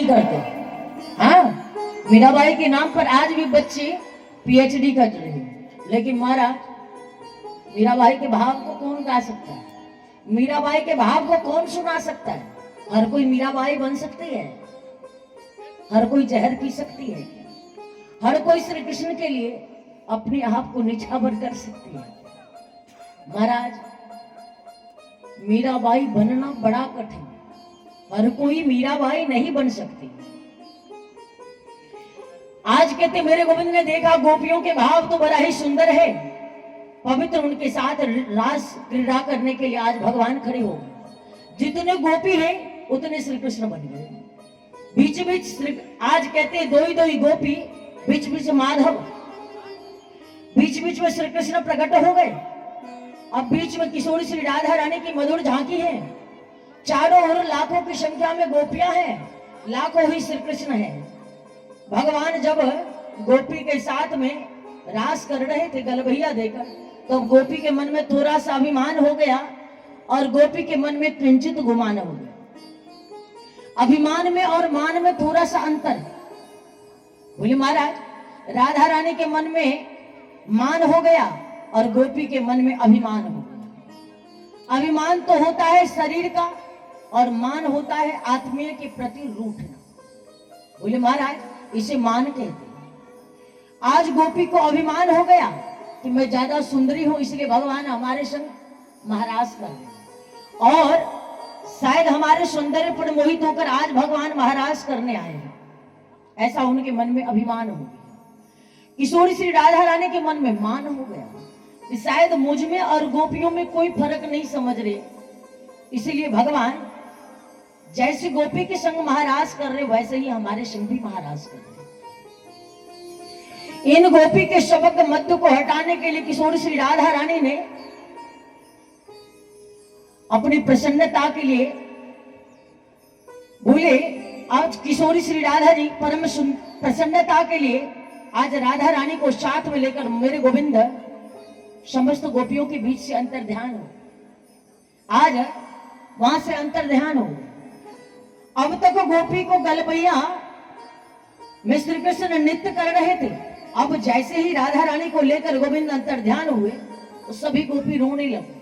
करते। हाँ, मीराबाई के नाम पर आज भी बच्चे पीएचडी कर रहे हैं। लेकिन महाराज, मीराबाई के भाव को कौन गा सकता है? मीराबाई के भाव को कौन सुना सकता है? हर कोई मीराबाई बन सकती है? हर कोई जहर पी सकती है? हर कोई श्री कृष्ण के लिए अपने आप को निछावर कर सकती है? महाराज, मीराबाई बनना बड़ा कठिन। हर कोई मीराबाई नहीं बन सकती। आज कहते मेरे गोविंद ने देखा गोपियों के भाव तो बड़ा ही सुंदर है, पवित्र, उनके साथ रास क्रीड़ा करने के लिए आज भगवान खड़े हो गए। जितने गोपी हैं उतने श्री कृष्ण बन गए। बीच बीच आज कहते दो ही गोपी, बीच बीच माधव, बीच बीच में श्री कृष्ण प्रकट हो गए। अब बीच में किशोरी श्री राधा रानी की मधुर झांकी है। चारों ओर लाखों की संख्या में गोपियां हैं, लाखों ही श्री कृष्ण है। भगवान जब गोपी के साथ में रास कर रहे थे गलभैया देकर, तो गोपी के मन में थोड़ा सा अभिमान हो गया और गोपी के मन में किंचित गुमान हो गया। अभिमान में और मान में थोड़ा सा अंतर। बोले महाराज, राधा रानी के मन में मान हो गया और गोपी के मन में अभिमान हो गया। अभिमान तो होता है शरीर का और मान होता है आत्मीय के प्रति रूठना। बोले महाराज, इसे मान कहते हैं। आज गोपी को अभिमान हो गया कि मैं ज्यादा सुंदरी हूं, इसलिए भगवान हमारे संग महाराज कर रहे, और शायद हमारे सौंदर्य पर मोहित होकर आज भगवान महाराज करने आए हैं। ऐसा उनके मन में अभिमान हो गया। किशोरी श्री राधा रानी के मन में मान हो गया कि शायद मुझ में और गोपियों में कोई फर्क नहीं समझ रहे, इसलिए भगवान जैसे गोपी के संग महाराज कर रहे वैसे ही हमारे संग भी महाराज कर रहे। इन गोपी के शबक मध्य को हटाने के लिए किशोरी श्री राधा रानी ने अपनी प्रसन्नता के लिए बोले, आज किशोरी श्री राधा जी परम प्रसन्नता के लिए आज राधा रानी को साथ में लेकर मेरे गोविंद समस्त गोपियों के बीच से अंतर ध्यान हो। आज वहां से अंतर ध्यान हो। अब तक गोपी को गलबैया में श्री कृष्ण नृत्य कर रहे थे। अब जैसे ही राधा रानी को लेकर गोविंद अंतर ध्यान हुए तो सभी गोपी रोने लगे।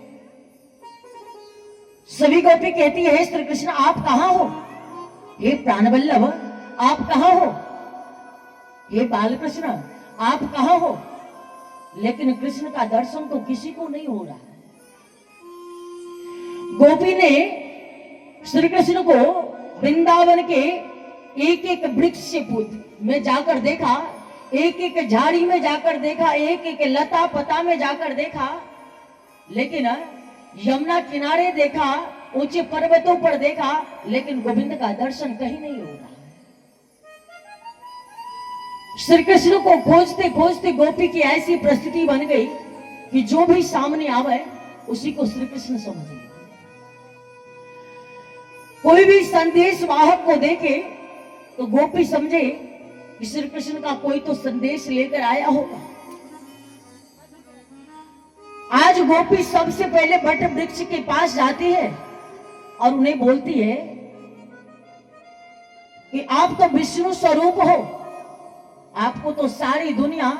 सभी गोपी कहती है, श्री कृष्ण आप कहां हो? हे प्राणवल्लभ आप कहां हो? हे बालकृष्ण आप कहां हो? लेकिन कृष्ण का दर्शन तो किसी को नहीं हो रहा है। गोपी ने श्री कृष्ण को वृंदावन के एक एक वृक्ष में जाकर देखा, एक एक झाड़ी में जाकर देखा, एक एक लता पता में जाकर देखा, लेकिन यमुना किनारे देखा, ऊंचे पर्वतों पर देखा, लेकिन गोविंद का दर्शन कहीं नहीं हो रहा। श्री कृष्ण को खोजते खोजते गोपी की ऐसी परिस्थिति बन गई कि जो भी सामने आवे उसी को श्री कृष्ण समझे। कोई भी संदेश वाहक को देखे तो गोपी समझे कि श्री कृष्ण का कोई तो संदेश लेकर आया होगा। आज गोपी सबसे पहले वट वृक्ष के पास जाती है और उन्हें बोलती है कि आप तो विष्णु स्वरूप हो, आपको तो सारी दुनिया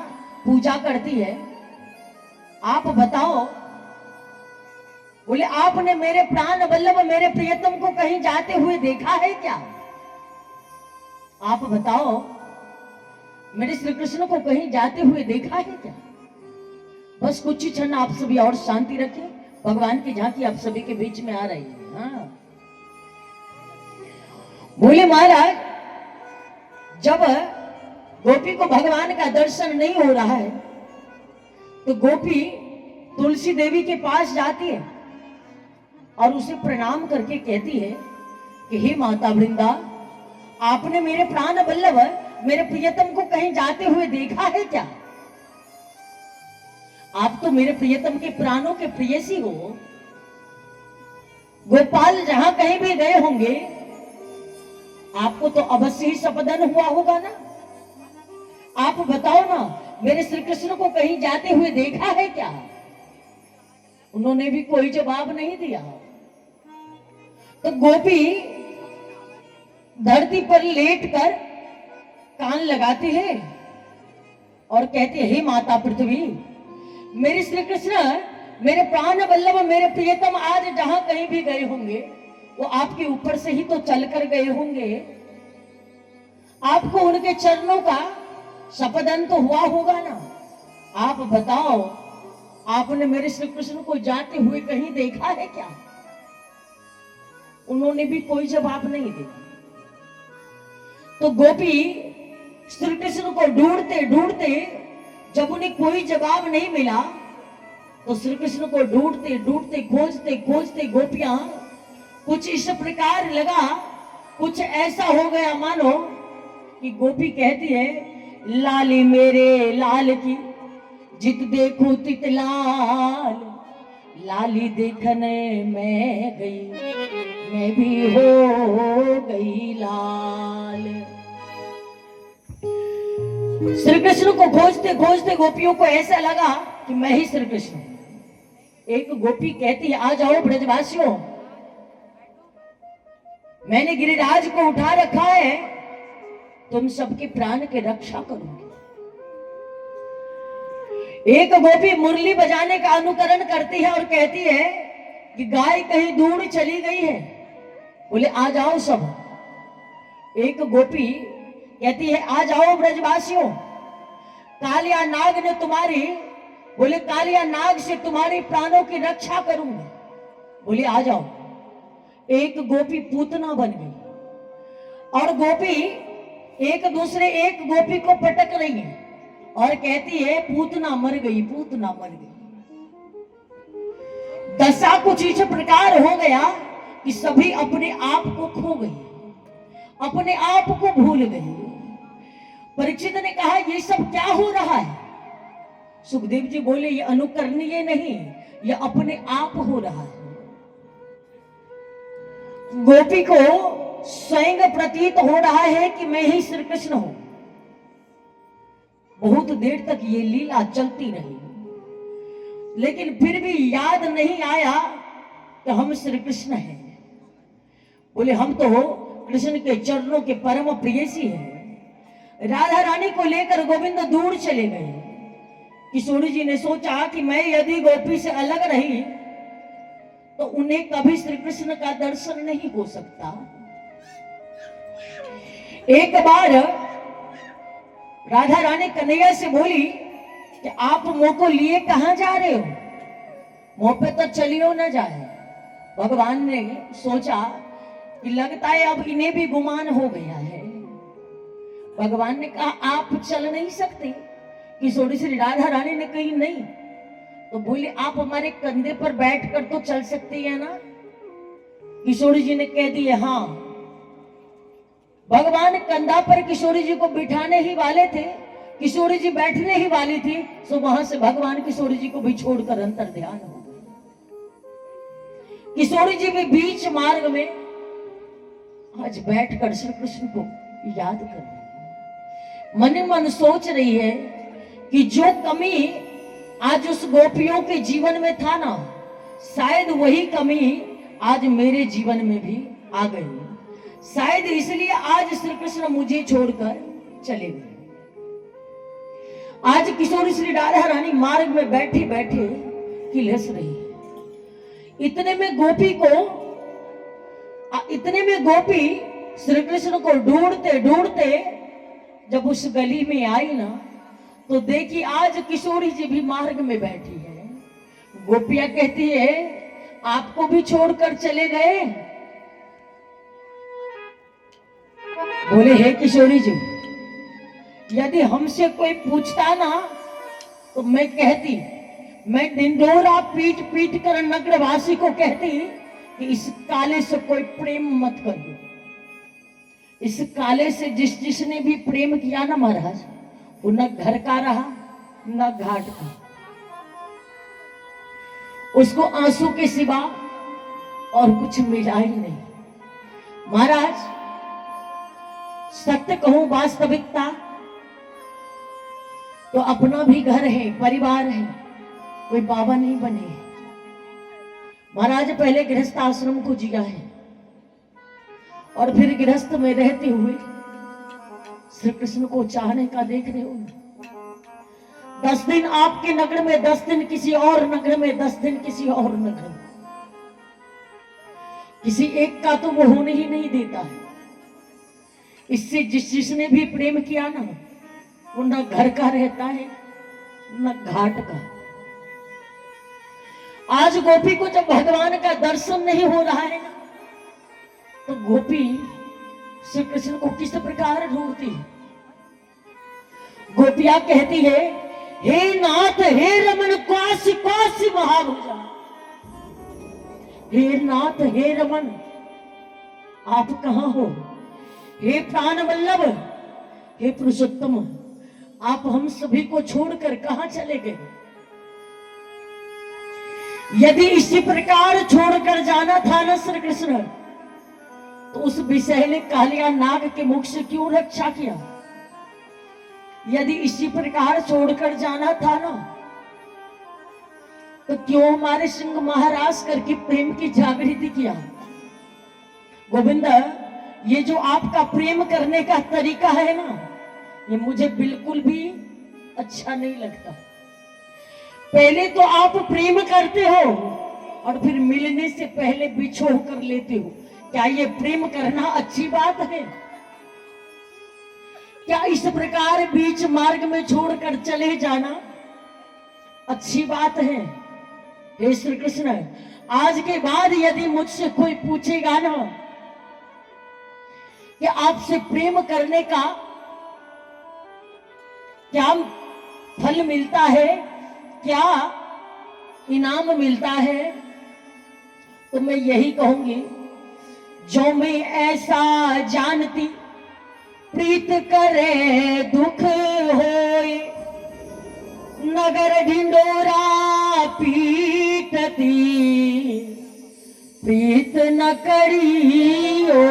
पूजा करती है, आप बताओ। बोले, आपने मेरे प्राण वल्लभ मेरे प्रियतम को कहीं जाते हुए देखा है क्या? आप बताओ, मेरे श्री कृष्ण को कहीं जाते हुए देखा है क्या? बस कुछ ही क्षण आप सभी और शांति रखें। भगवान की झांकी आप सभी के बीच में आ रही है। हाँ, बोले महाराज, जब गोपी को भगवान का दर्शन नहीं हो रहा है तो गोपी तुलसी देवी के पास जाती है और उसे प्रणाम करके कहती है कि हे माता वृंदा, आपने मेरे प्राण वल्लभ मेरे प्रियतम को कहीं जाते हुए देखा है क्या? आप तो मेरे प्रियतम के प्राणों के प्रियसी हो। गोपाल जहां कहीं भी गए होंगे आपको तो अवश्य ही सपदन हुआ होगा ना। आप बताओ ना, मेरे श्री कृष्ण को कहीं जाते हुए देखा है क्या? उन्होंने भी कोई जवाब नहीं दिया। तो गोपी धरती पर लेट कर कान लगाते हैं और कहते हे माता पृथ्वी, मेरे श्री कृष्ण, मेरे प्राण वल्लभ, मेरे प्रियतम आज जहां कहीं भी गए होंगे वो आपके ऊपर से ही तो चल कर गए होंगे, आपको उनके चरणों का शपथन तो हुआ होगा ना। आप बताओ, आपने मेरे श्री कृष्ण को जाते हुए कहीं देखा है क्या? उन्होंने भी कोई जवाब नहीं दिया। तो गोपी श्री कृष्ण को ढूंढते ढूंढते जब उन्हें कोई जवाब नहीं मिला तो श्री कृष्ण को ढूंढते ढूंढते खोजते खोजते गोपियां कुछ इस प्रकार लगा, कुछ ऐसा हो गया मानो कि गोपी कहती है, लाली मेरे लाल की जित देखूं तित लाल, लाली देखने मैं गई, मैं भी हो गई लाल। श्री कृष्ण को खोजते खोजते गोपियों को ऐसा लगा कि मैं ही श्री कृष्ण हूं। एक गोपी कहती है, आ जाओ ब्रजवासियों, मैंने गिरिराज को उठा रखा है, तुम सबके प्राण के रक्षा करूंगी। एक गोपी मुरली बजाने का अनुकरण करती है और कहती है कि गाय कहीं दूर चली गई है, बोले आ जाओ सब। एक गोपी कहती है, आ जाओ ब्रजवासियों, कालिया नाग ने तुम्हारी, बोले कालिया नाग से तुम्हारे प्राणों की रक्षा करूंगा, बोले आ जाओ। एक गोपी पूतना बन गई और गोपी एक गोपी को पटक रही है और कहती है, पूतना मर गई, पूतना मर गई। दशा कुछ इस प्रकार हो गया कि सभी अपने आप को खो गए, अपने आप को भूल गए। परीक्षित ने कहा, ये सब क्या हो रहा है? सुखदेव जी बोले, ये अनुकरणीय नहीं, ये अपने आप हो रहा है। गोपी को स्वयं प्रतीत हो रहा है कि मैं ही श्री कृष्ण हूं। बहुत देर तक ये लीला चलती रही, लेकिन फिर भी याद नहीं आया कि हम श्री कृष्ण हैं। बोले हम तो कृष्ण के चरणों के परम प्रेयसी हैं। राधा रानी को लेकर गोविंद दूर चले गए। किशोरी जी ने सोचा कि मैं यदि गोपी से अलग रही तो उन्हें कभी श्री कृष्ण का दर्शन नहीं हो सकता। एक बार राधा रानी कन्हैया से बोली कि आप मुंह को लिए कहां जा रहे हो, मुंह पे तो चलियो न जाए। भगवान ने सोचा कि लगता है अब इन्हें भी गुमान हो गया है। भगवान ने कहा, आप चल नहीं सकते। किशोरी श्री राधा रानी ने कही नहीं, तो बोले आप हमारे कंधे पर बैठकर तो चल सकती है ना। किशोरी जी ने कह दिए हाँ। भगवान कंधा पर किशोरी जी को बिठाने ही वाले थे, किशोरी जी बैठने ही वाली थी, तो वहां से भगवान किशोरी जी को भी छोड़कर अंतर ध्यान हो गए। किशोरी जी भी बीच मार्ग में आज बैठकर श्री कृष्ण को याद कर रही, मन ही मन सोच रही है कि जो कमी आज उस गोपियों के जीवन में था ना, शायद वही कमी आज मेरे जीवन में भी आ गई। शायद इसलिए आज श्री कृष्ण मुझे छोड़कर चले गए। आज किशोरी श्री राधा रानी मार्ग में बैठे बैठे किलस रही। इतने में गोपी श्री कृष्ण को ढूंढते ढूंढते जब उस गली में आई ना, तो देखी आज किशोरी जी भी मार्ग में बैठी है। गोपियां कहती है, आपको भी छोड़कर चले गए? बोले हे किशोरी जी, यदि हमसे कोई पूछता ना तो मैं कहती, मैं ढिंढोरा पीट पीट कर नगरवासी को कहती कि इस काले से कोई प्रेम मत करिए। इस काले से जिसने भी प्रेम किया ना महाराज, वो न घर का रहा न घाट का, उसको आंसू के सिवा और कुछ मिला ही नहीं। महाराज सत्य कहूं, वास्तविकता तो अपना भी घर है, परिवार है, कोई बाबा नहीं बने। महाराज पहले गृहस्थ आश्रम को जिया है और फिर गृहस्थ में रहते हुए श्री कृष्ण को चाहने का देख रहे हो। 10 दिन आपके नगर में, 10 दिन किसी और नगर में, 10 दिन किसी और नगर में, किसी एक का तो वो होने ही नहीं देता है। इससे जिसने भी प्रेम किया ना, वो न घर का रहता है न घाट का। आज गोपी को जब भगवान का दर्शन नहीं हो रहा है ना, तो गोपी श्री कृष्ण को किस प्रकार ढूंढती है। गोपिया कहती है, हे नाथ हे रमन काशी काशी महाभुजा। हे नाथ हे रमन, आप कहां हो? हे प्राण वल्लभ, हे पुरुषोत्तम, आप हम सभी को छोड़कर कहां चले गए? यदि इसी प्रकार छोड़कर जाना था ना श्री कृष्ण, तो उस विषैले कालिया नाग के मुख से क्यों रक्षा किया? यदि इसी प्रकार छोड़कर जाना था ना, तो क्यों हमारे सिंह महाराज करके प्रेम की जागृति किया? गोविंद, ये जो आपका प्रेम करने का तरीका है ना, ये मुझे बिल्कुल भी अच्छा नहीं लगता। पहले तो आप प्रेम करते हो और फिर मिलने से पहले बिछोह कर लेते हो। क्या ये प्रेम करना अच्छी बात है? क्या इस प्रकार बीच मार्ग में छोड़कर चले जाना अच्छी बात है? हे श्री कृष्ण, आज के बाद यदि मुझसे कोई पूछेगा ना कि आपसे प्रेम करने का क्या फल मिलता है, क्या इनाम मिलता है, तो मैं यही कहूंगी, जो मैं ऐसा जानती प्रीत करे दुख होए, नगर ढिंडोरा पीटती प्रीत न करी ओ।